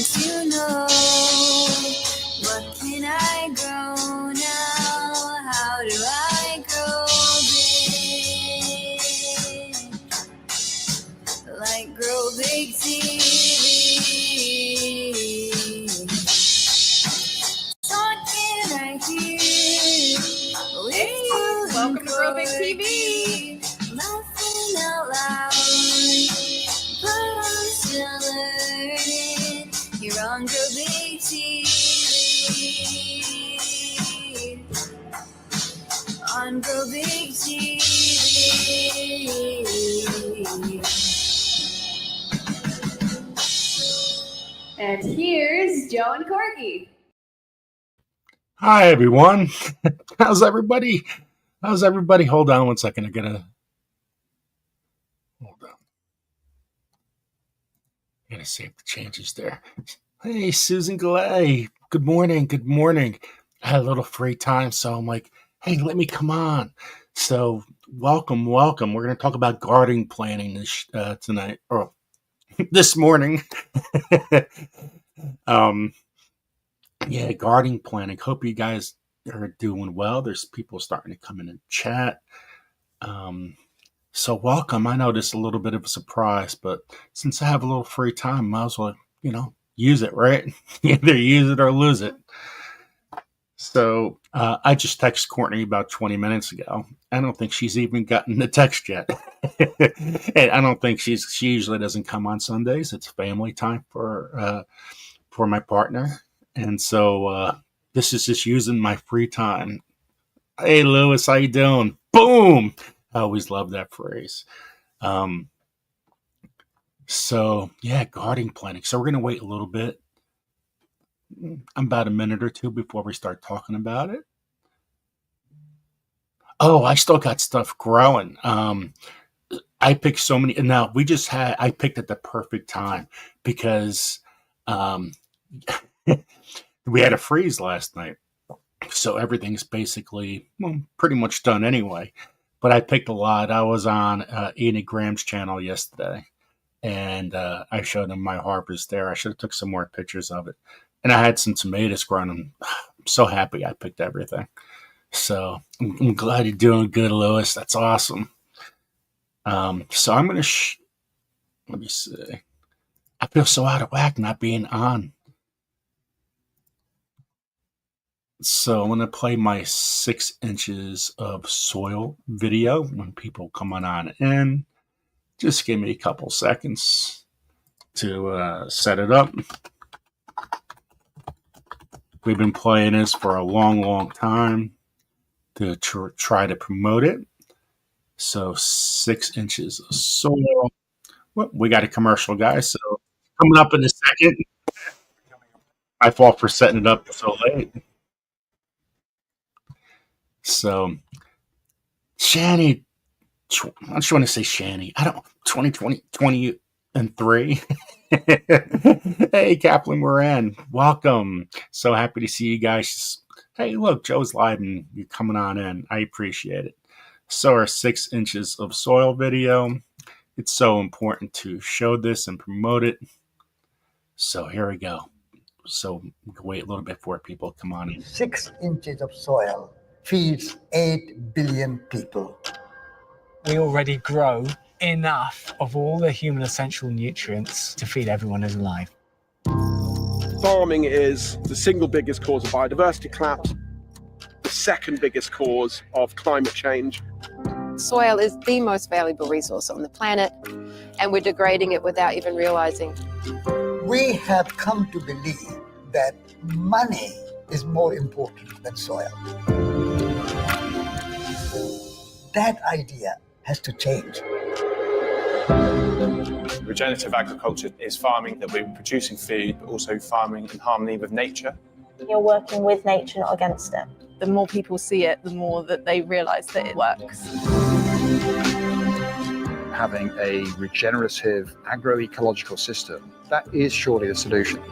to know, what can I grow now? How do I grow big? Like Grow Big TV. What can I hear? Welcome to Grow Big TV. Laughing out loud, but I'm still learning. You're on Grow Big TV. On Grow Big TV. And here's Joe and Corky. Hi, everyone. How's everybody? Hold on one second. Hold on. I gotta save the changes there. Hey, Susan Galay. Good morning. I had a little free time, so I'm like, hey, let me come on. So welcome. We're going to talk about gardening planning tonight, or this morning. Yeah, gardening planning. Hope you guys are doing well. There's people starting to come in and chat. So welcome. I know this is a little bit of a surprise, but since I have a little free time, might as well, use it, right? Either use it or lose it. So I just texted Courtney about 20 minutes ago. I don't think she's even gotten the text yet. And I don't think she usually doesn't come on Sundays. It's family time for my partner. And so this is just using my free time. Hey, Lewis, how you doing? Boom! I always love that phrase. So, yeah, gardening planning. So we're going to wait a little bit. About a minute or two before we start talking about it. Oh, I still got stuff growing. I picked so many. Now, I picked at the perfect time because we had a freeze last night. So everything's basically pretty much done anyway. But I picked a lot. I was on Enid Graham's channel yesterday, and I showed him my harvest there. I should have took some more pictures of it. And I had some tomatoes growing. I'm so happy I picked everything. So I'm glad you're doing good, Lewis. That's awesome. So I'm going to let me see. I feel so out of whack not being on. So I'm going to play my 6 inches of soil video when people come on in. Just give me a couple seconds to set it up. We've been playing this for a long time to try to promote it. So 6 inches of soil. Well, we got a commercial, guys. So coming up in a second. My fault for setting it up so late. So, Shani, I just want to say Shani. 2023. Hey, Kaplan Moran. Welcome. So happy to see you guys. Hey, look, Joe's live and you're coming on in. I appreciate it. So our 6 inches of soil video. It's so important to show this and promote it. So here we go. So we can wait a little bit for people to come on in. 6 inches of soil feeds 8 billion people. We already grow enough of all the human essential nutrients to feed everyone who's alive. Farming is the single biggest cause of biodiversity collapse, the second biggest cause of climate change. Soil is the most valuable resource on the planet, and we're degrading it without even realizing. We have come to believe that money is more important than soil. That idea has to change. Regenerative agriculture is farming that we're producing food, but also farming in harmony with nature. You're working with nature, not against it. The more people see it, the more that they realise that it works. Having a regenerative agroecological system, that is surely the solution.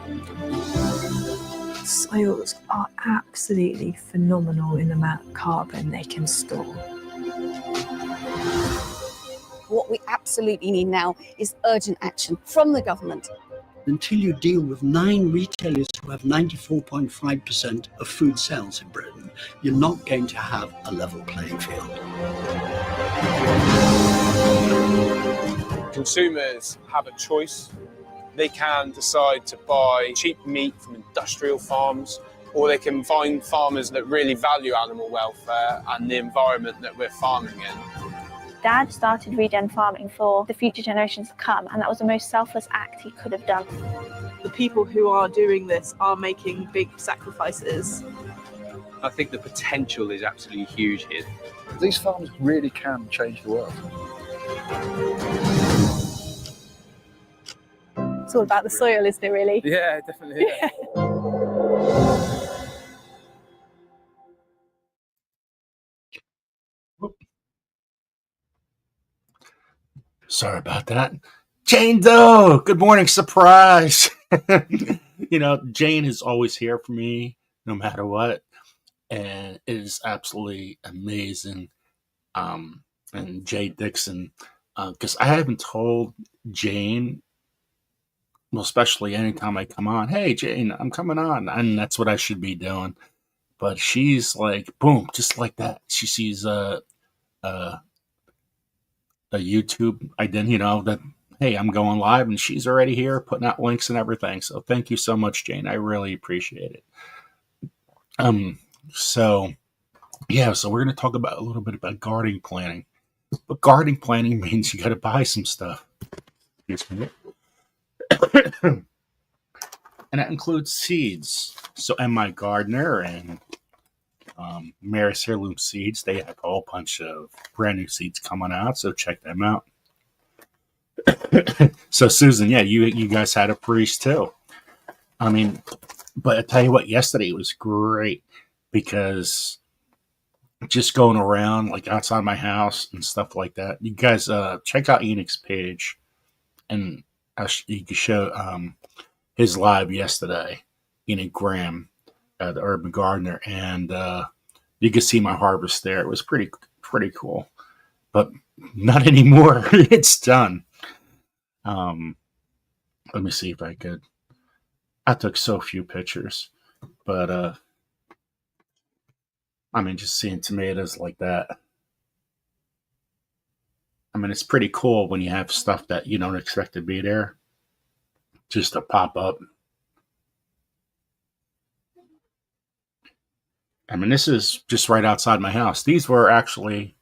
Soils are absolutely phenomenal in the amount of carbon they can store. What we absolutely need now is urgent action from the government. until you deal with 9 retailers who have 94.5% of food sales in Britain, you're not going to have a level playing field. Consumers have a choice. They can decide to buy cheap meat from industrial farms, or they can find farmers that really value animal welfare and the environment that we're farming in. Dad started regen farming for the future generations to come, and that was the most selfless act he could have done. The people who are doing this are making big sacrifices. I think the potential is absolutely huge here. These farms really can change the world. It's all about the soil, isn't it, really? Yeah, definitely. Yeah. Sorry about that. Jane Doe, good morning, surprise. You know, Jane is always here for me no matter what. And it is absolutely amazing. And Jay Dixon, because I haven't told Jane, well, especially anytime I come on, hey, Jane, I'm coming on. And that's what I should be doing. But she's like, boom, just like that. She sees a YouTube identity, you know, that, hey, I'm going live, and she's already here putting out links and everything. So thank you so much, Jane. I really appreciate it. So yeah, so we're going to talk about a little bit about gardening planning. But gardening planning means you got to buy some stuff. Excuse me. And that includes seeds. So MI Gardener and Maris Heirloom Seeds, they have a whole bunch of brand new seeds coming out, so check them out. So Susan, yeah, you guys had a priest too. I mean, but I tell you what, yesterday was great because just going around like outside my house and stuff like that. You guys check out Enoch's page, and you can show his live yesterday. Enoch Graham, the Urban Gardener, and you can see my harvest there. It was pretty cool, but not anymore. It's done. Let me see if I could. I took so few pictures, but I mean, just seeing tomatoes like that. I mean, it's pretty cool when you have stuff that you don't expect to be there, just to pop up. I mean, this is just right outside my house. These were actually,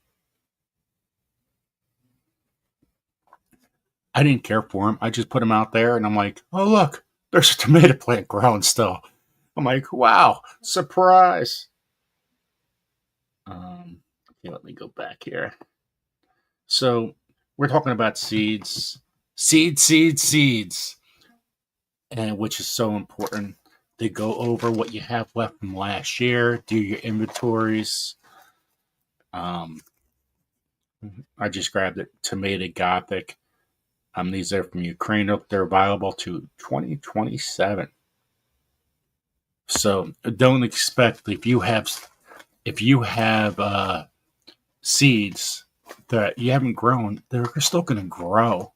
I didn't care for them. I just put them out there, and I'm like, oh, look, there's a tomato plant growing still. I'm like, wow, surprise. Okay, let me go back here. So we're talking about seeds, seeds, and which is so important. To go over what you have left from last year, do your inventories. I just grabbed it, Tomato Gothic. These are from Ukraine. They're available to 2027. So don't expect if you have seeds that you haven't grown, they're still going to grow.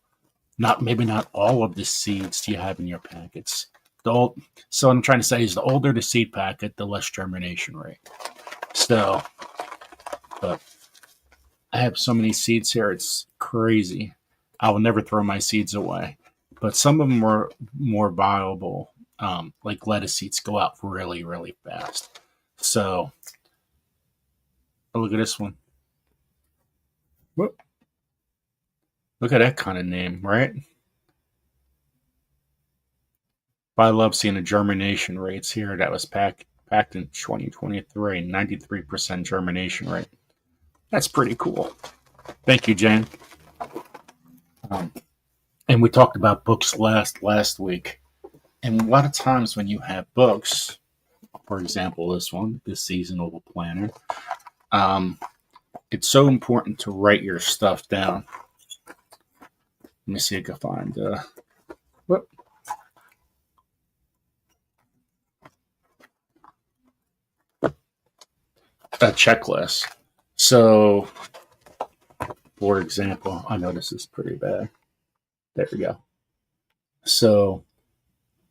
Maybe not all of the seeds you have in your packets. So what I'm trying to say is the older the seed packet, the less germination rate. So, but I have so many seeds here, it's crazy. I will never throw my seeds away. But some of them are more viable, like lettuce seeds go out really, really fast. So, look at this one. Whoop. Look at that kind of name, right? But I love seeing the germination rates here. That was packed in 2023, 93% germination rate. That's pretty cool. Thank you, Jane. And we talked about books last week. And a lot of times when you have books, for example, this one, the Seasonal Planner, it's so important to write your stuff down. Let me see if I can find a checklist. So, for example, I know this is pretty bad. There we go. So,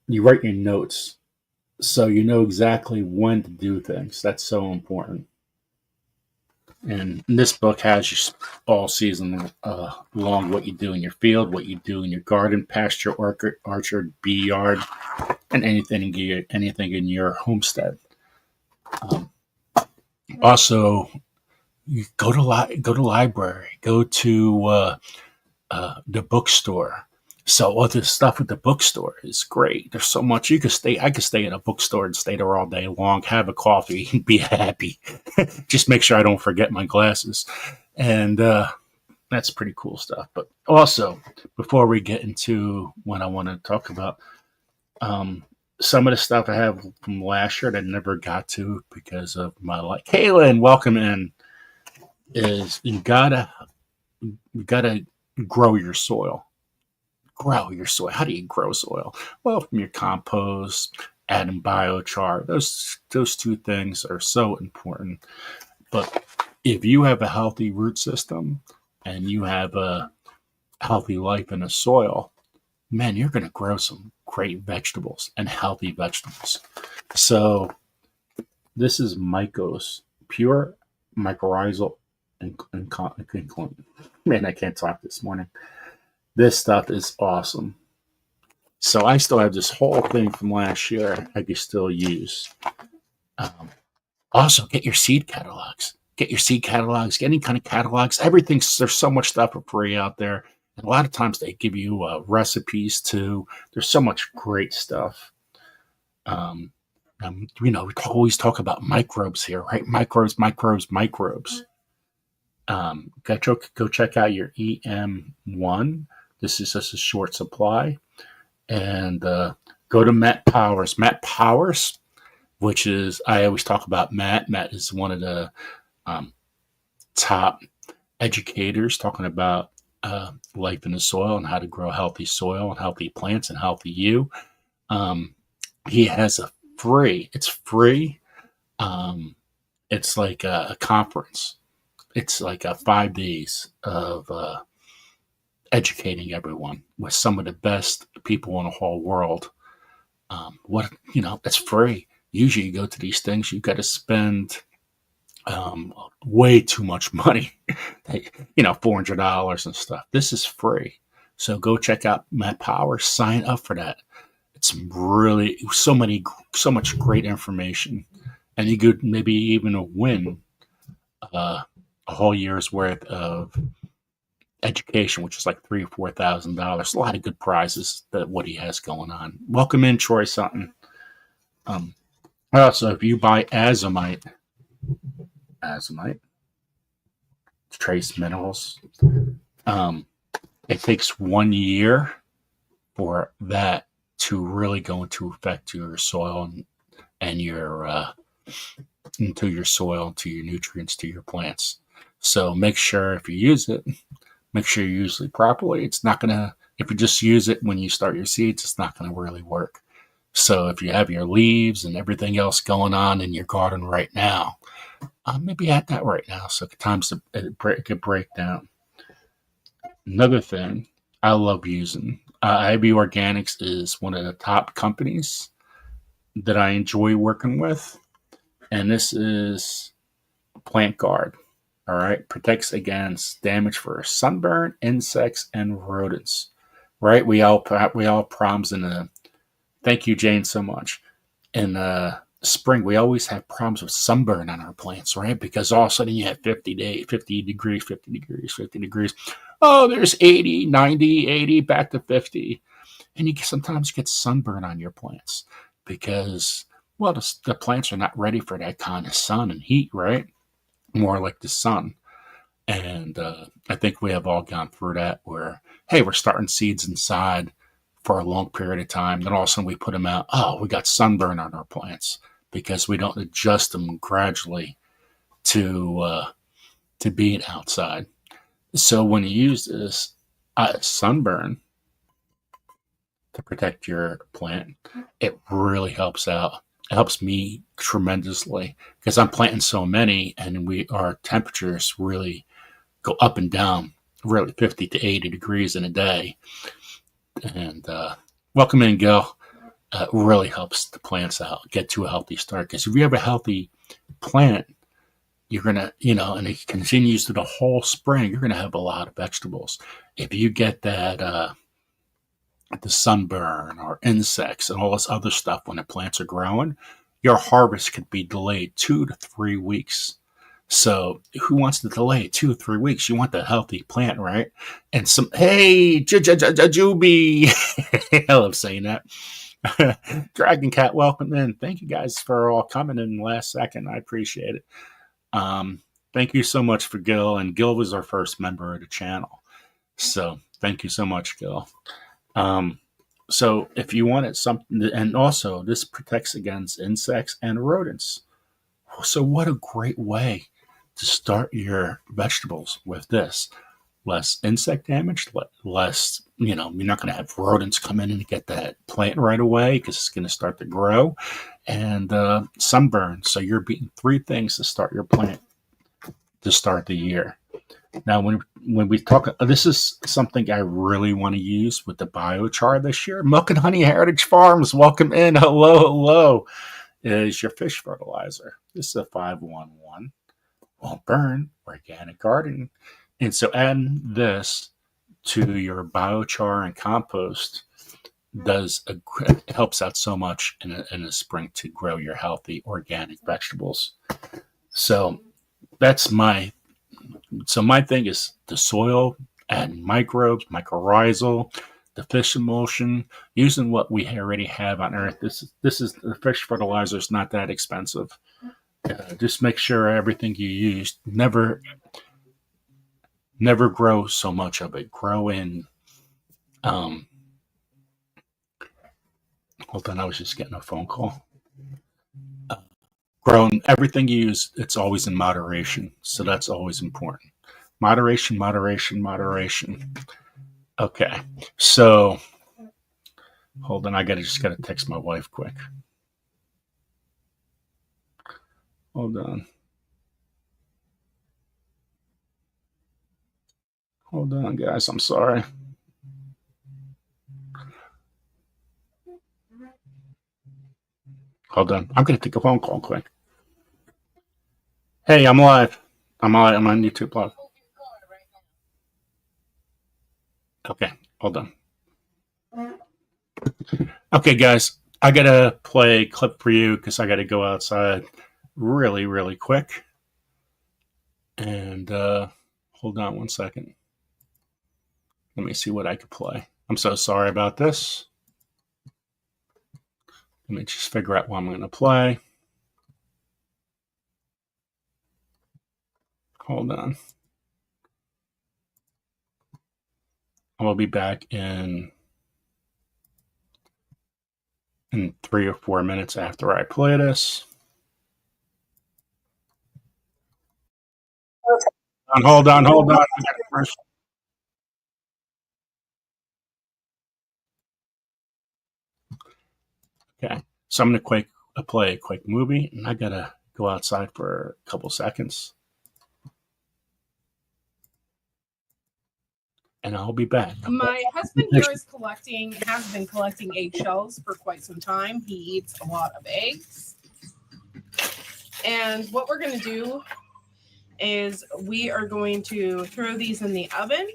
you write your notes so you know exactly when to do things. That's so important. And this book has you all season long what you do in your field, what you do in your garden, pasture, orchard, bee yard, and anything in your homestead. Also, you go to library, go to the bookstore. So all this stuff at the bookstore is great. There's so much I could stay in a bookstore and stay there all day long, have a coffee, and be happy. Just make sure I don't forget my glasses. And that's pretty cool stuff. But also, before we get into what I want to talk about, some of the stuff I have from last year that I never got to because of my life. Kaylin, welcome in. Is you gotta grow your soil. Grow your soil. How do you grow soil? Well, from your compost, adding biochar. Those two things are so important. But if you have a healthy root system and you have a healthy life in the soil, man, you're going to grow some great vegetables and healthy vegetables. So this is Mycos, pure mycorrhizal inclusion. Man, I can't talk this morning. This stuff is awesome. So I still have this whole thing from last year I can still use. Also, get your seed catalogs. Get any kind of catalogs. There's so much stuff for free out there. And a lot of times they give you recipes too. There's so much great stuff. We always talk about microbes here, right? Microbes. Go check out your EM1. This is just a short supply. And go to Matt Powers. Matt Powers, which is, I always talk about Matt. Matt is one of the top educators talking about life in the soil and how to grow healthy soil and healthy plants and healthy you. He has it's free. It's like a conference. It's like 5 days of educating everyone with some of the best people in the whole world. It's free. Usually you go to these things, you've got to spend way too much money, $400 and stuff. This is free. So go check out Matt Power, sign up for that. It's really so much great information. And you could maybe even win a whole year's worth of education, which is like $3,000 or $4,000. A lot of good prizes that what he has going on. Welcome in, Troy Sutton. Also, if you buy Azomite, trace minerals, it takes 1 year for that to really go into effect to your soil and your into your soil, to your nutrients, to your plants. So make sure if you use it, make sure you use it properly. It's not gonna, if you just use it when you start your seeds, it's not gonna really work. So if you have your leaves and everything else going on in your garden right now, maybe add that right now. So times it could break down. Another thing I love using, IB Organics is one of the top companies that I enjoy working with. And this is Plant Guard. All right. Protects against damage for sunburn, insects, and rodents. Right. We all problems in the, thank you, Jane, so much. In spring, we always have problems with sunburn on our plants, right? Because all of a sudden you have 50 degrees. Oh, there's 80, 90, 80, back to 50. And you sometimes get sunburn on your plants because, well, the plants are not ready for that kind of sun and heat, right? More like the sun. And I think we have all gone through that where, hey, we're starting seeds inside for a long period of time. Then all of a sudden we put them out. Oh, we got sunburn on our plants because we don't adjust them gradually to being outside. So when you use this sunburn to protect your plant, it really helps out. It helps me tremendously because I'm planting so many and our temperatures really go up and down, really 50 to 80 degrees in a day. And welcome in, Gil. really helps the plants out get to a healthy start. Because if you have a healthy plant, you're going to, and it continues to the whole spring, you're going to have a lot of vegetables. If you get that, the sunburn or insects and all this other stuff when the plants are growing, your harvest could be delayed 2 to 3 weeks. So who wants to delay 2 or 3 weeks? You want the healthy plant, right? And hey, Juby. I love saying that. Dragon Cat, welcome in. Thank you guys for all coming in the last second. I appreciate it. Thank you so much for Gil. And Gil was our first member of the channel. So thank you so much, Gil. So if you wanted something, and also this protects against insects and rodents. So what a great way to start your vegetables with this. Less insect damage, less, you're not going to have rodents come in and get that plant right away because it's going to start to grow, and sunburn. So you're beating 3 things to start your plant to start the year. Now, when we talk, this is something I really want to use with the biochar this year. Milk and Honey Heritage Farms, welcome in. Hello. Is your fish fertilizer. This is a 511. Won't burn, organic gardening. And so adding this to your biochar and compost helps out so much in the spring to grow your healthy organic vegetables. So that's my thing is the soil, adding microbes, mycorrhizal, the fish emulsion, using what we already have on Earth. This is the fish fertilizer is not that expensive. Just make sure everything you use never grow so much of it. Grow in. Hold on, I was just getting a phone call. Grow in everything you use. It's always in moderation, so that's always important. Moderation. Okay, so hold on. I just gotta text my wife quick. Hold on. Hold on, guys. I'm sorry. Hold on. I'm going to take a phone call quick. Hey, I'm live. I'm on YouTube Live. Okay, hold on. Okay, guys. I got to play a clip for you because I got to go outside really, really quick. And hold on one second. Let me see what I could play. I'm so sorry about this. Let me just figure out what I'm going to play. Hold on. I will be back in 3 or 4 minutes after I play this. Hold on. Okay, so I'm going to play a quick movie, and I got to go outside for a couple seconds. And I'll be back. My husband here has been collecting eggshells for quite some time. He eats a lot of eggs. And what we're going to do is we are going to throw these in the oven.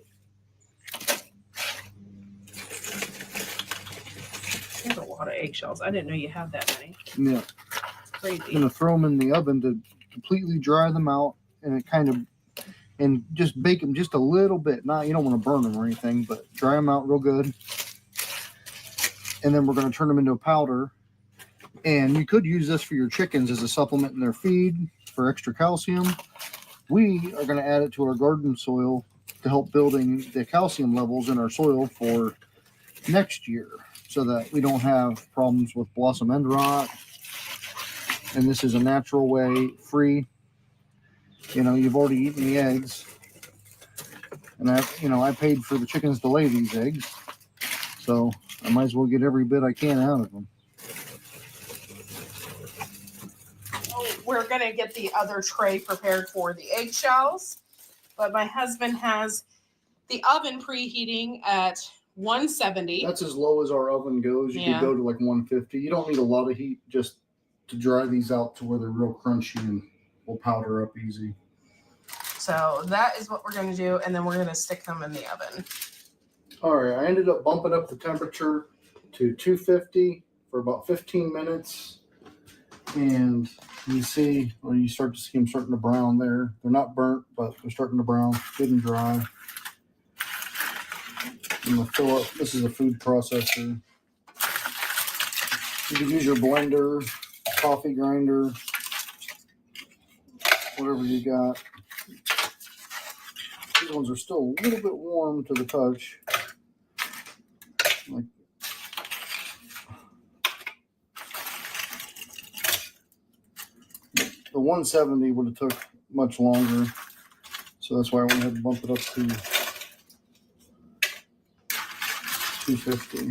There's a lot of eggshells. I didn't know you had that many. Yeah. It's crazy. I'm going to throw them in the oven to completely dry them out, and just bake them just a little bit. You don't want to burn them or anything, but dry them out real good. And then we're going to turn them into a powder. And you could use this for your chickens as a supplement in their feed for extra calcium. We are going to add it to our garden soil to help building the calcium levels in our soil for next year, so that we don't have problems with blossom end rot. And this is a natural way, free. You've already eaten the eggs, and I paid for the chickens to lay these eggs, so I might as well get every bit I can out of them. We're going to get the other tray prepared for the eggshells, but my husband has the oven preheating at 170. That's as low as our oven goes. You Yeah. could go to like 150. You don't need a lot of heat just to dry these out to where they're real crunchy and will powder up easy. So that is what we're going to do, and then we're going to stick them in the oven. All right, I ended up bumping up the temperature to 250 for about 15 minutes. And you see, well, you start to see them starting to brown there. They're not burnt, but they're starting to brown, good and dry. I'm going to fill up, this is a food processor. You can use your blender, coffee grinder, whatever you got. These ones are still a little bit warm to the touch. Like, the 170 would have took much longer, so that's why I went ahead and bumped it up to 250.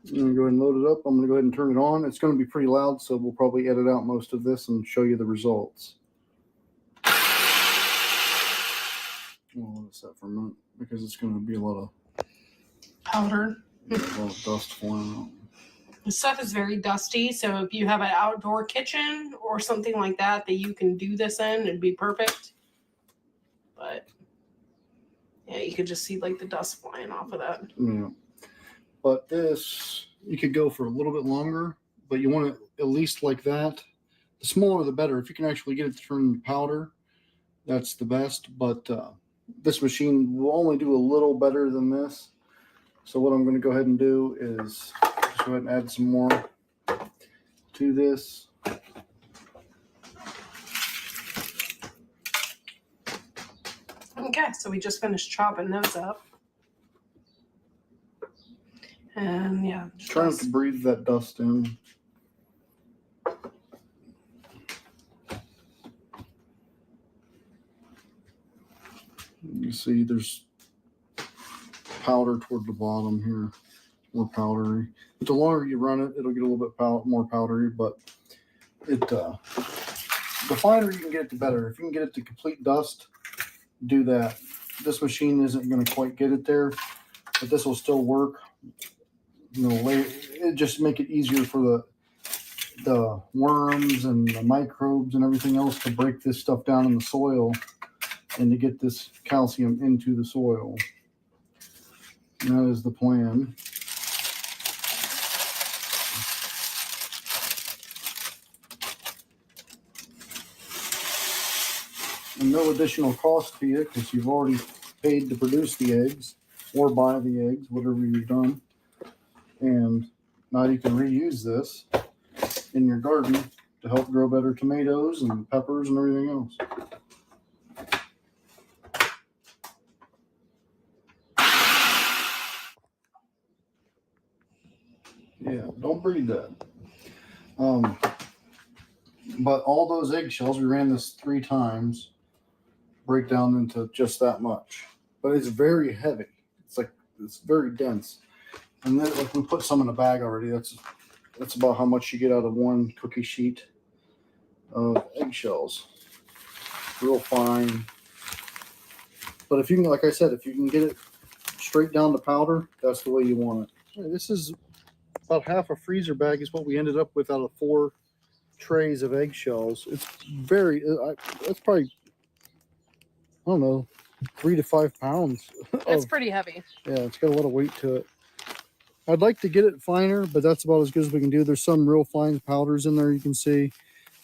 I'm going to go ahead and load it up. I'm going to go ahead and turn it on. It's going to be pretty loud, so we'll probably edit out most of this and show you the results. We'll let it set for a minute because it's going to be a lot of Powder. dust flying out. The stuff is very dusty, so if you have an outdoor kitchen or something like that you can do this in, it'd be perfect. But yeah, you could just see like the dust flying off of that. Yeah. But this, you could go for a little bit longer, but you want it at least like that. The smaller the better. If you can actually get it to turn into powder, that's the best. But this machine will only do a little better than this. So what I'm going to go ahead and do is just go ahead and add some more to this. Okay, so we just finished chopping those up. And yeah, Try not to breathe that dust in. You see there's powder toward the bottom here, more powdery. But the longer you run it, it'll get a little bit more powdery, but it the finer you can get it, the better. If you can get it to complete dust, do that. This machine isn't going to quite get it there, but this will still work. You know, it just make it easier for the worms and the microbes and everything else to break this stuff down in the soil and to get this calcium into the soil. And that is the plan. And no additional cost to you because you've already paid to produce the eggs or buy the eggs, whatever you've done. And now you can reuse this in your garden to help grow better tomatoes and peppers and everything else. Yeah, don't breathe that. But all those eggshells, we ran this 3 times, break down into just that much. But it's very heavy. It's very dense. And then, like, we put some in a bag already. That's about how much you get out of one cookie sheet of eggshells. Real fine. But if you can, like I said, if you can get it straight down to powder, that's the way you want it. Yeah, this is about half a freezer bag is what we ended up with out of 4 trays of eggshells. It's very, that's probably, I don't know, 3 to 5 pounds. It's pretty heavy. Yeah, it's got a lot of weight to it. I'd like to get it finer, but that's about as good as we can do. There's some real fine powders in there you can see,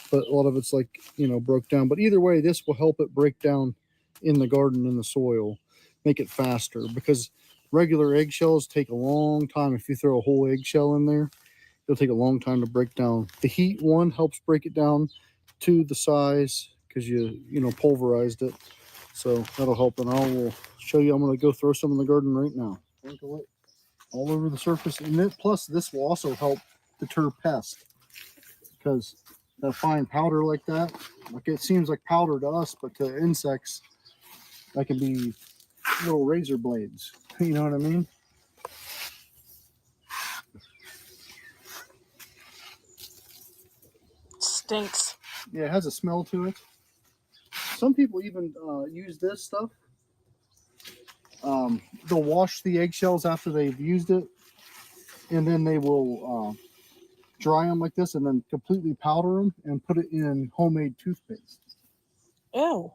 but a lot of it's like, you know, broke down. But either way, this will help it break down in the garden, in the soil, make it faster, because regular eggshells take a long time. If you throw a whole eggshell in there, it'll take a long time to break down. The heat one helps break it down to the size because you pulverized it. So that'll help. And I will show you. I'm going to go throw some in the garden right now. Sprinkle it all over the surface. And then, plus this will also help deter pests, because that fine powder like that, like it seems like powder to us, but to insects, that can be little razor blades. You know what I mean? Stinks. Yeah, it has a smell to it. Some people even use this stuff. They'll wash the eggshells after they've used it, and then they will dry them like this and then completely powder them and put it in homemade toothpaste. Ew.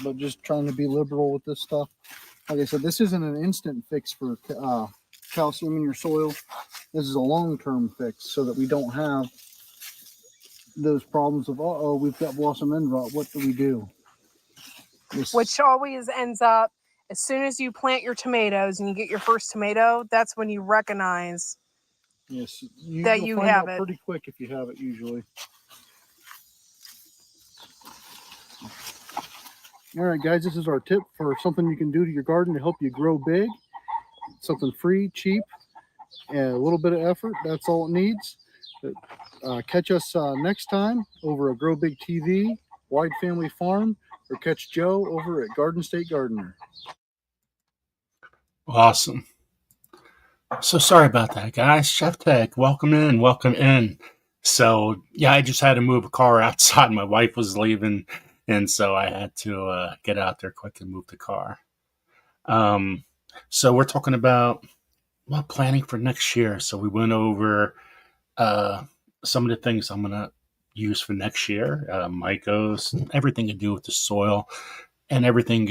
But just trying to be liberal with this stuff. Like I said, this isn't an instant fix for calcium in your soil. This is a long-term fix so that we don't have those problems of, uh-oh, we've got blossom end rot. What do we do? Which always ends up, as soon as you plant your tomatoes and you get your first tomato, that's when you recognize yes, that you'll you find have out it. pretty quick if you have it usually. All right, guys, this is our tip for something you can do to your garden to help you grow big. Something free, cheap, and a little bit of effort. That's all it needs. Catch us next time over at Grow Big TV, Wide Family Farm, or catch Joe over at Garden State Gardener. Awesome. So sorry about that, guys. Chef Tech, welcome in, welcome in. So yeah, I just had to move a car outside. My wife was leaving, and so I had to get out there quick and move the car. So we're talking about planning for next year. So we went over some of the things I'm gonna use for next year, mycos, everything to do with the soil, and everything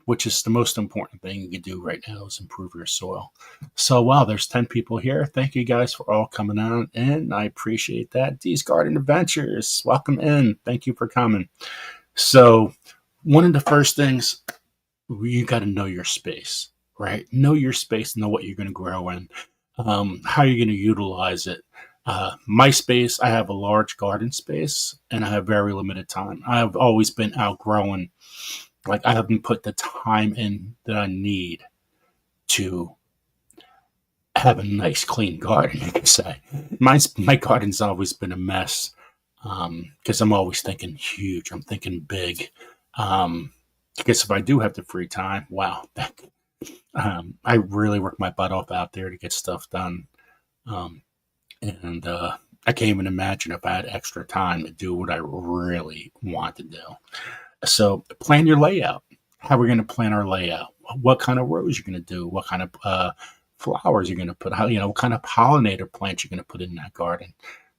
which is the most important thing you can do right now is improve your soil. So wow, there's 10 people here. Thank you guys for all coming on in. I appreciate that. Dee's Garden Adventures, welcome in. Thank you for coming. So one of the first things, you got to know your space, right? Know your space, know what you're going to grow in, how you're going to utilize it. My space, I have a large garden space and I have very limited time. I've always been outgrowing. Like, I haven't put the time in that I need to have a nice, clean garden, you could say. My garden's always been a mess because I'm always thinking huge. I'm thinking big. I guess if I do have the free time, wow, I really work my butt off out there to get stuff done. And I can't even imagine if I had extra time to do what I really want to do. So plan your layout. How we're going to plan our layout. What kind of rows you're going to do. What kind of flowers you're going to put. How, what kind of pollinator plants you're going to put in that garden.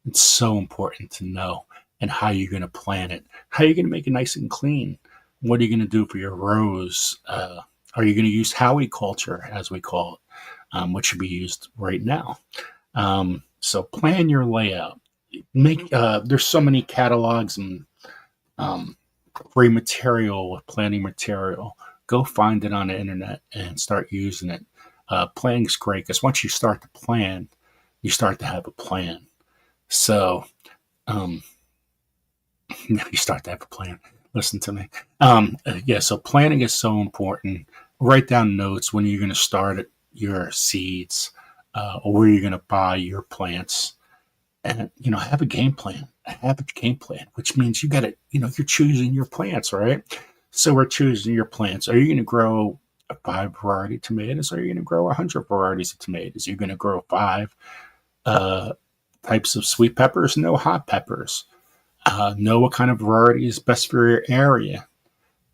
It's so important to know. And how you're going to plan it. How you're going to make it nice and clean. What are you going to do for your rows? Are you going to use Howie culture, as we call it, which should be used right now? So plan your layout. There's so many catalogs and free material, planning material. Go find it on the internet and start using it. Planning's great because once you start to plan, you start to have a plan. So you start to have a plan. Listen to me. So planning is so important. Write down notes when you're going to start your seeds or where you're going to buy your plants. And, have a game plan. Have a game plan, which means you got to, you're choosing your plants, right? So we're choosing your plants. Are you going to grow 5 variety tomatoes? Or are you going to grow 100 varieties of tomatoes? You're going to grow 5 types of sweet peppers, no hot peppers. Know what kind of variety is best for your area.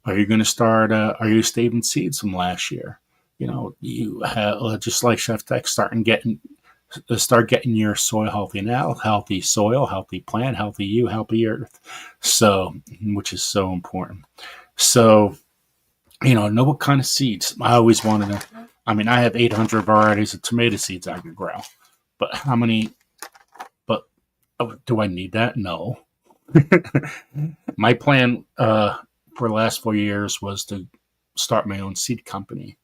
Are you going to start, are you saving seeds from last year? You have, just like Chef Tech, start getting your soil healthy now. Healthy soil, healthy plant, healthy you, healthy earth. So, which is so important. So, know what kind of seeds. I always wanted to, I have 800 varieties of tomato seeds I could grow. But how many, do I need that? No. My plan for the last 4 years was to start my own seed company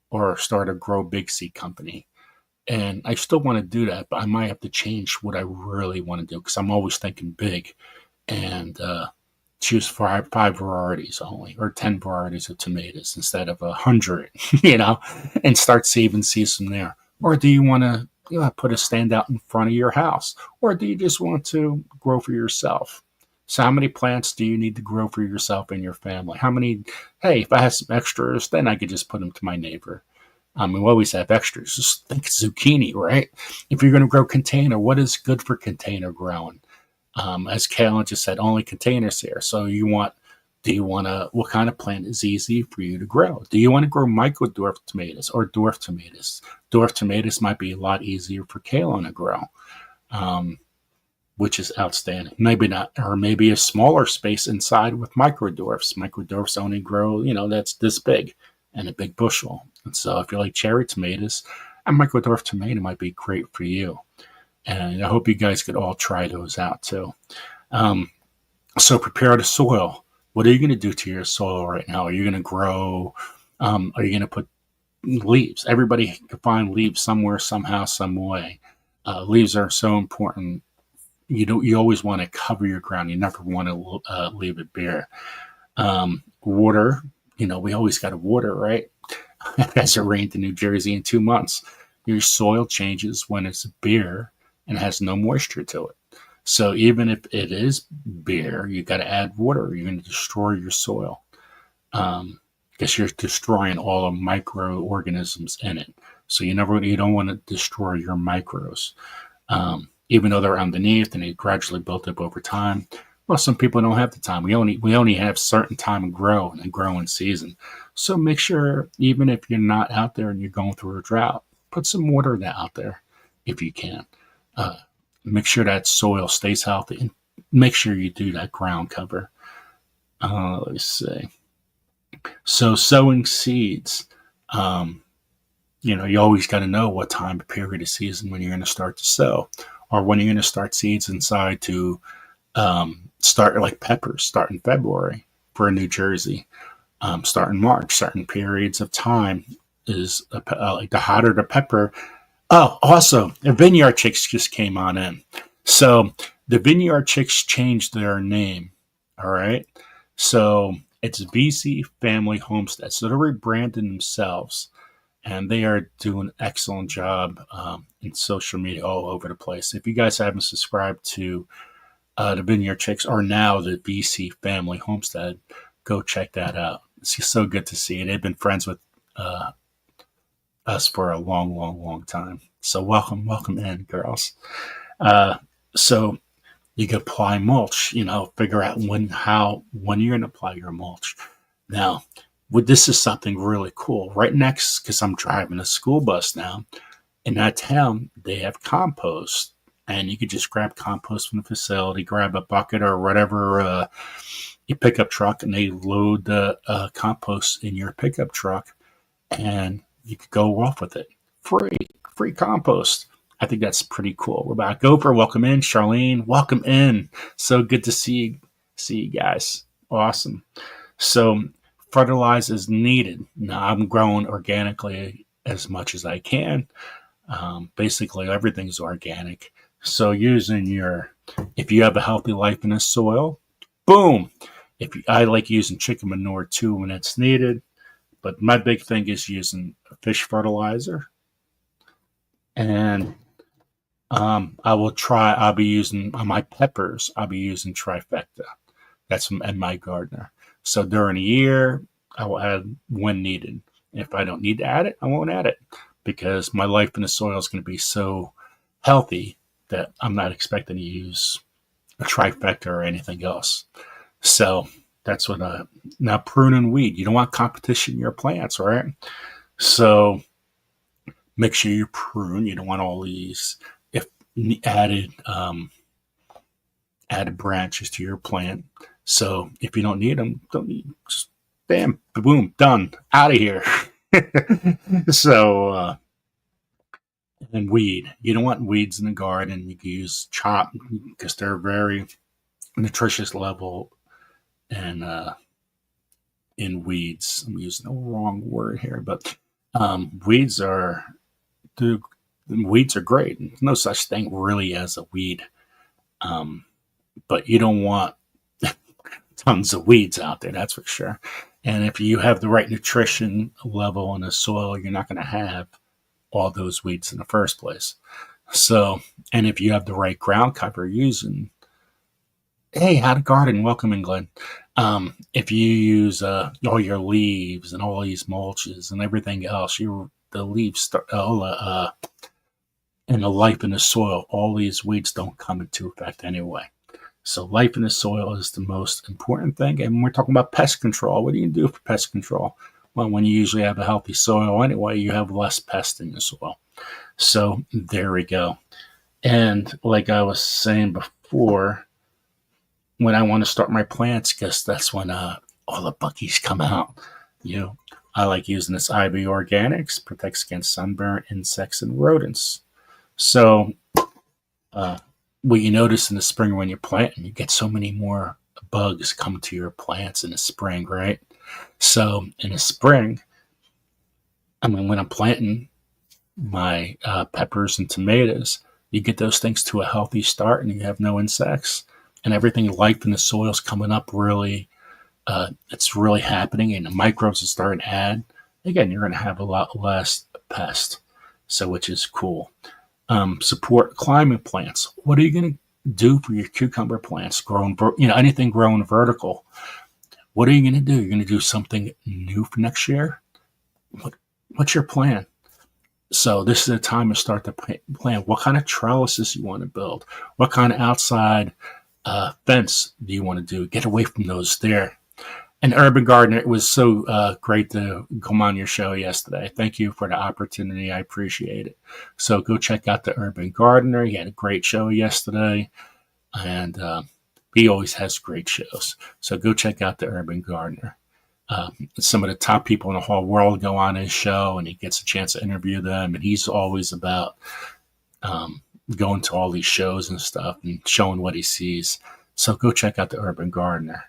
or start a Grow Big seed company. And I still want to do that, but I might have to change what I really want to do because I'm always thinking big and choose 5 varieties only or 10 varieties of tomatoes instead of 100, and start saving seeds from there. Or do you want to put a stand out in front of your house? Or do you just want to grow for yourself? So how many plants do you need to grow for yourself and your family? How many, hey, if I have some extras, then I could just put them to my neighbor. We always have extras. Just think zucchini, right? If you're going to grow container, what is good for container growing? As Kalen just said, only containers here. So what kind of plant is easy for you to grow? Do you want to grow micro dwarf tomatoes or dwarf tomatoes? Dwarf tomatoes might be a lot easier for Kalen to grow, which is outstanding. Maybe not, or maybe a smaller space inside with micro dwarfs. Micro dwarfs only grow, that's this big and a big bushel. And so if you like cherry tomatoes, a micro dwarf tomato might be great for you. And I hope you guys could all try those out too. So prepare the soil. What are you going to do to your soil right now? Are you going to grow? Are you going to put leaves? Everybody can find leaves somewhere, somehow, some way. Leaves are so important. You always want to cover your ground. You never want to leave it bare. Water. We always got to water, right? It hasn't rained in New Jersey in 2 months. Your soil changes when it's bare and has no moisture to it. So even if it is bare, you got to add water. You're going to destroy your soil because you're destroying all the microorganisms in it. So you don't want to destroy your micros, even though they're underneath and they gradually built up over time. Well, some people don't have the time. We only have certain time to grow and growing season. So make sure, even if you're not out there and you're going through a drought, put some water out there if you can. Make sure that soil stays healthy and make sure you do that ground cover. Let's see. So sowing seeds, you always got to know what time period of season when you're going to start to sow, or when you're going to start seeds inside to start like peppers, start in February for New Jersey, start in March. Certain periods of time is like the hotter the pepper. Oh, also, the Vineyard Chicks just came on in. So the Vineyard Chicks changed their name. All right. So it's VC Family Homestead. So they're rebranding themselves, and they are doing an excellent job in social media all over the place. If you guys haven't subscribed to the Vineyard Chicks, or now the VC Family Homestead, go check that out. It's just so good to see. They've been friends with us for a long, long, long time. So welcome in, girls. So you can apply mulch, figure out when you're going to apply your mulch. Now, this is something really cool. Right next, because I'm driving a school bus now, in that town, they have compost. And you could just grab compost from the facility, grab a bucket or whatever your pickup truck, and they load the compost in your pickup truck, and you could go off with it. Free compost. I think that's pretty cool. We're back. Gopher, welcome in. Charlene, welcome in. So good to see you guys. Awesome. So fertilize is needed. Now I'm growing organically as much as I can. Basically everything's organic. So if you have a healthy life in the soil, boom. I like using chicken manure too when it's needed, but my big thing is using fish fertilizer. And I'll be using on my peppers, I'll be using Trifecta. That's from My Gardener. So during the year, I will add when needed. If I don't need to add it, I won't add it, because my life in the soil is going to be so healthy that I'm not expecting to use a Trifecta or anything else. So that's what now prune and weed. You don't want competition in your plants, right? So make sure you prune. You don't want all these added branches to your plant. So if you don't need them, just bam, boom, done, out of here. So and weed. You don't want weeds in the garden. You can use chop because they're very nutritious level. And in weeds, I'm using the wrong word here, but weeds are great. There's no such thing really as a weed, but you don't want tons of weeds out there, that's for sure. And if you have the right nutrition level in the soil, you're not going to have all those weeds in the first place. So, and if you have the right ground cover using, hey, How to Garden, welcome England. If you use all your leaves and all these mulches and everything else, the leaves start and the life in the soil, all these weeds don't come into effect anyway. So life in the soil is the most important thing. And when we're talking about pest control, what do you do for pest control? Well, when you usually have a healthy soil anyway, you have less pests in the soil. So there we go. And like I was saying before, when I want to start my plants, because that's when all the buckies come out. I like using this Ivy Organics, protects against sunburn, insects, and rodents. So what you notice in the spring when you're planting, you get so many more bugs come to your plants in the spring, right? So in the spring, when I'm planting my peppers and tomatoes, you get those things to a healthy start and you have no insects and everything, life in the soil is coming up really, it's really happening and the microbes are starting to add. Again, you're going to have a lot less pest, so which is cool. Support climbing plants. What are you going to do for your cucumber plants growing, anything growing vertical? What are you going to do? You're going to do something new for next year? What's your plan? So this is the time to start to plan. What kind of trellises you want to build? What kind of outside fence do you want to do? Get away from those there. And Urban Gardener, it was so great to come on your show yesterday. Thank you for the opportunity. I appreciate it. So go check out the Urban Gardener. He had a great show yesterday. And he always has great shows. So go check out the Urban Gardener. Some of the top people in the whole world go on his show and he gets a chance to interview them. And he's always about going to all these shows and stuff and showing what he sees. So go check out the Urban Gardener.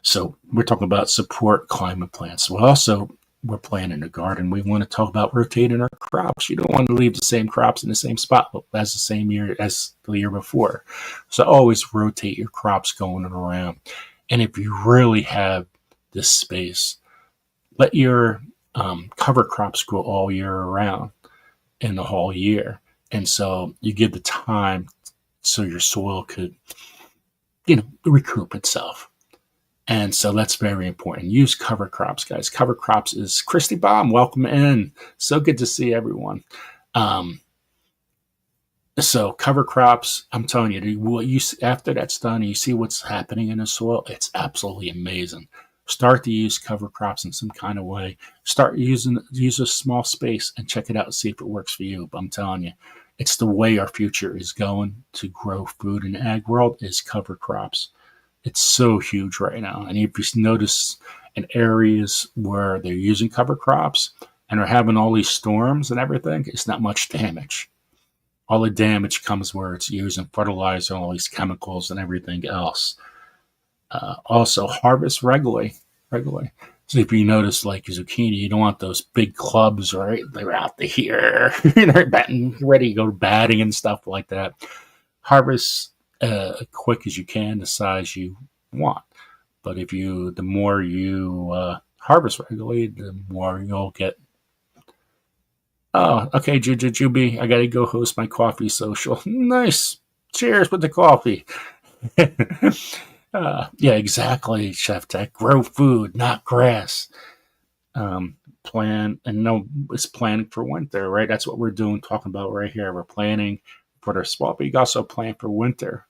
So we're talking about support climate plants. We're planting a garden. We want to talk about rotating our crops. You don't want to leave the same crops in the same spot as the same year as the year before. So always rotate your crops going around. And if you really have this space, let your cover crops grow all year around in the whole year. And so you give the time so your soil could, recoup itself. And so that's very important. Use cover crops, guys. Cover crops is Christy Baum. Welcome in. So good to see everyone. So cover crops, I'm telling you, after that's done, you see what's happening in the soil. It's absolutely amazing. Start to use cover crops in some kind of way. Use a small space and check it out and see if it works for you. But I'm telling you, it's the way our future is going to grow food in the ag world is cover crops. It's so huge right now. And if you notice in areas where they're using cover crops and are having all these storms and everything, it's not much damage. All the damage comes where it's using fertilizer and all these chemicals and everything else. Also, harvest regularly. So if you notice, like zucchini, you don't want those big clubs, right? They're out to here, they're ready to go batting and stuff like that. Harvest quick as you can, the size you want. But the more you harvest regularly, the more you'll get. Oh, okay, Juby, I gotta go host my coffee social. Nice. Cheers with the coffee. Yeah, exactly, Chef Tech. Grow food, not grass. It's planning for winter, right? That's what we're doing, talking about right here. We're planning for the swamp, but you also plan for winter.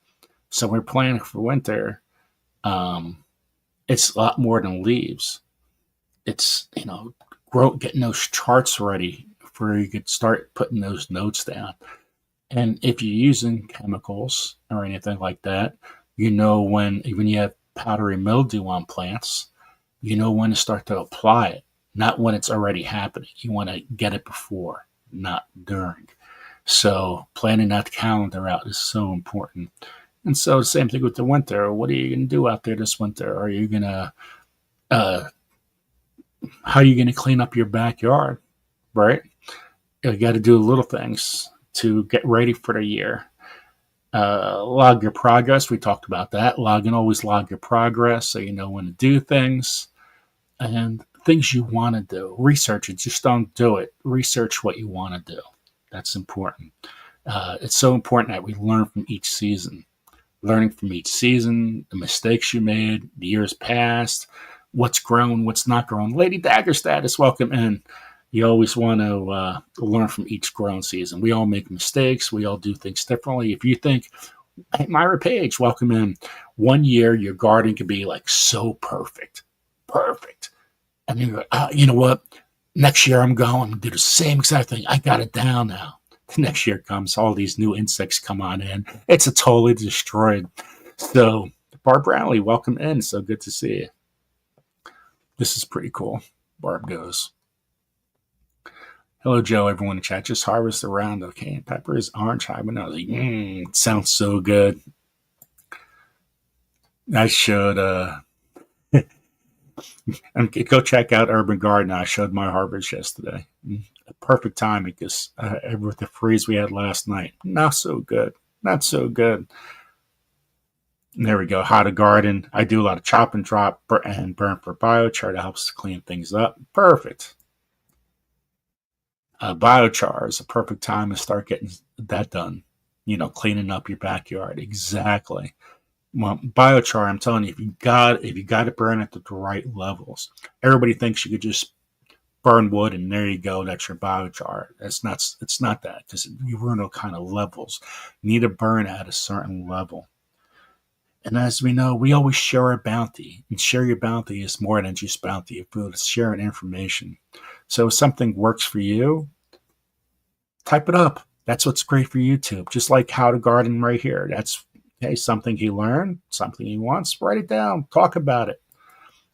So we're planning for winter. It's a lot more than leaves. It's, getting those charts ready for you could start putting those notes down. And if you're using chemicals or anything like that, when you have powdery mildew on plants, when to start to apply it, not when it's already happening. You want to get it before, not during. So planning that calendar out is so important. And so the same thing with the winter. What are you going to do out there this winter? Are you going to, how are you going to clean up your backyard, right? You got to do little things to get ready for the year. Log your progress. We talked about that. Always log your progress so you know when to do things. And things you want to do. Research it. Just don't do it. Research what you want to do. That's important. It's so important that we learn from each season. Learning from each season, the mistakes you made, the years past, what's grown, what's not grown. Lady Dagger status, welcome in. You always want to learn from each grown season. We all make mistakes. We all do things differently. If you think, hey, Myra Page, welcome in. 1 year, your garden could be like so perfect. Perfect. And you're like, you know what? Next year I'm going to do the same exact thing. I got it down now. The next year comes, all these new insects come on in. It's a totally destroyed. So, Barb Brownlee, welcome in. So good to see you. This is pretty cool. Barb goes. Hello, Joe, everyone in chat. Just harvest around the cayenne peppers, orange habanero. It sounds so good. I should go check out Urban Garden. I showed my harvest yesterday. Perfect timing because with the freeze we had last night, not so good. Not so good. And there we go. How to garden. I do a lot of chop and drop and burn for biochar that helps clean things up. Perfect. Biochar is a perfect time to start getting that done. You know, cleaning up your backyard. Exactly. Well, biochar, I'm telling you, if you got to burn at the right levels. Everybody thinks you could just burn wood and there you go, that's your biochar. It's not that, because you run all kind of levels. You need to burn at a certain level. And as we know, we always share our bounty. And share your bounty is more than just bounty of food. It's sharing information. So if something works for you, type it up. That's what's great for YouTube. Just like How to Garden right here. That's something he learned, something he wants. Write it down. Talk about it.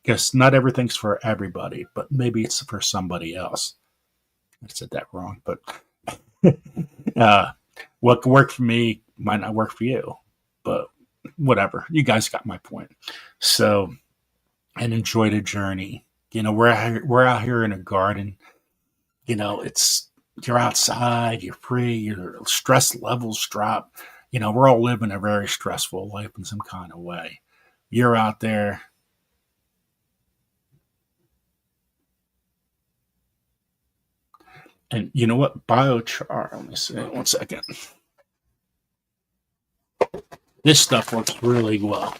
Because not everything's for everybody, but maybe it's for somebody else. I said that wrong, but what can work for me might not work for you. But whatever. You guys got my point. So, and enjoy the journey. You know, we're out here in a garden. You know, you're outside, you're free, your stress levels drop. You know, we're all living a very stressful life in some kind of way. You're out there. And you know what? Biochar, let me see, 1 second. This stuff works really well.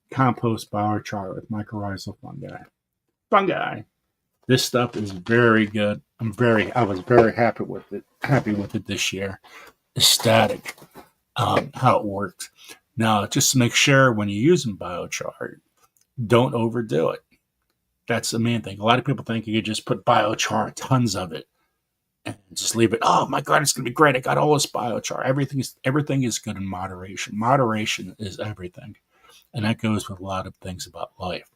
Compost biochar with mycorrhizal fungi. This stuff is very good. I was very happy with it this year. Ecstatic how it worked. Now, just to make sure when you're using biochar, don't overdo it. That's the main thing. A lot of people think you could just put biochar, tons of it, and just leave it. Oh, my God, it's going to be great. I got all this biochar. Everything is good in moderation. Moderation is everything. And that goes with a lot of things about life.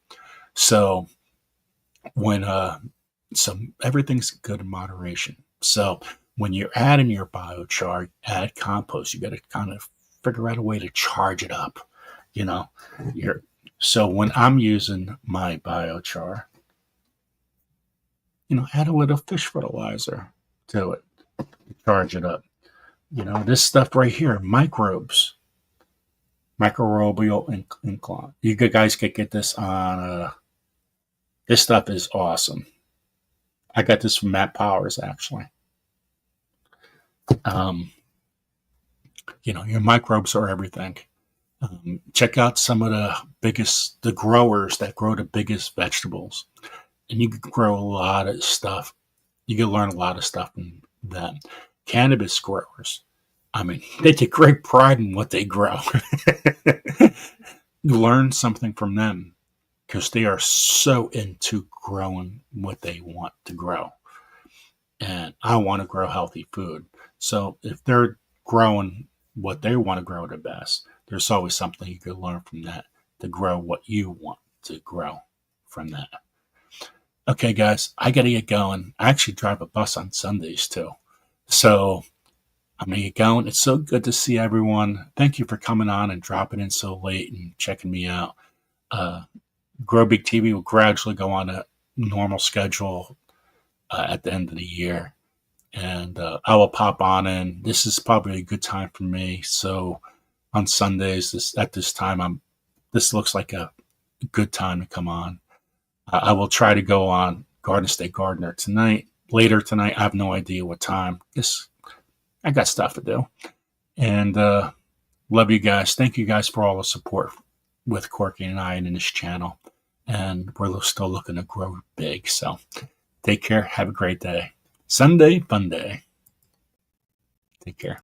So when everything's good in moderation. So when you're adding your biochar, add compost. You got to kind of figure out a way to charge it up. You know, so when I'm using my biochar, you know, add a little fish fertilizer to it, charge it up. You know, this stuff right here, microbial incline. You guys could get this on. This stuff is awesome. I got this from Matt Powers, actually. You know, your microbes are everything. Check out some of the growers that grow the biggest vegetables. And you can grow a lot of stuff. You can learn a lot of stuff from them. Cannabis growers, I mean, they take great pride in what they grow. Learn something from them because they are so into growing what they want to grow. And I want to grow healthy food. So if they're growing what they want to grow the best, there's always something you can learn from that to grow what you want to grow from that. Okay, guys, I got to get going. I actually drive a bus on Sundays too. So I'm going to get going. It's so good to see everyone. Thank you for coming on and dropping in so late and checking me out. Grow Big TV will gradually go on a normal schedule at the end of the year. And I will pop on in. This is probably a good time for me. So on Sundays, at this time, this looks like a good time to come on. I will try to go on Garden State Gardener tonight, later tonight. I have no idea what time. I got stuff to do. And love you guys. Thank you guys for all the support with Corky and I in this channel. And we're still looking to grow big. So take care. Have a great day. Sunday, fun day. Take care.